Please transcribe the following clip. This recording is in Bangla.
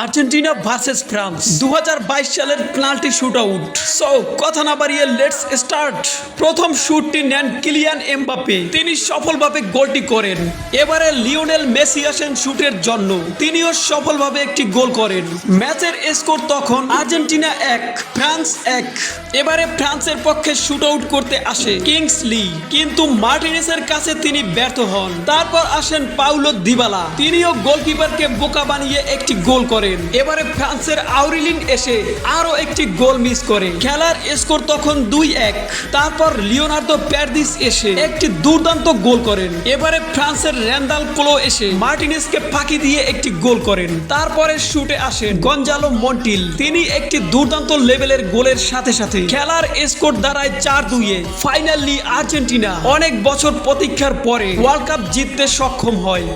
আর্জেন্টিনা ভার্সেস ফ্রান্স 2022 সালের পেনাল্টি শুট আউট। সো কথা না বাড়িয়ে লেটস স্টার্ট। প্রথম শুটটি নেন কিলিয়ান এমবাপ্পে, তিনি সফলভাবে গোলটি করেন। এবারে লিওনেল মেসি আসেন শুটের জন্য, তিনিও সফলভাবে একটি গোল করেন। ম্যাচের স্কোর তখন আর্জেন্টিনা 1 ফ্রান্স 1। এবারে ফ্রান্সের পক্ষে শুট আউট করতে আসে কিংসলি, কিন্তু মার্টিনেসের কাছে তিনি ব্যর্থ হন। তারপর আসেন পাউলো দিবালা, তিনিও গোলকিপারকে বোকা বানিয়ে একটি গোল করেন। এবারে ফ্রান্সের আউরিলিন এসে আরো একটি গোল মিস করে। খেলার স্কোর তখন 2-1। তারপর লিওনার্দো প্যারদিস এসে একটি দুর্দান্ত গোল করেন। এবারে ফ্রান্সের র্যান্দাল কোলো এসে মার্টিনেসকে ফাঁকি দিয়ে একটি গোল করেন। তারপরে শুটে আসেন গঞ্জালো মন্টিল, তিনি একটি দুর্দান্ত লেভেলের গোলের সাথে সাথে খেলার স্কোর দাঁড়ায় 4-2। ফাইনালি আর্জেন্টিনা অনেক বছর প্রতীক্ষার পরে ওয়ার্ল্ড কাপ জিততে সক্ষম হয়।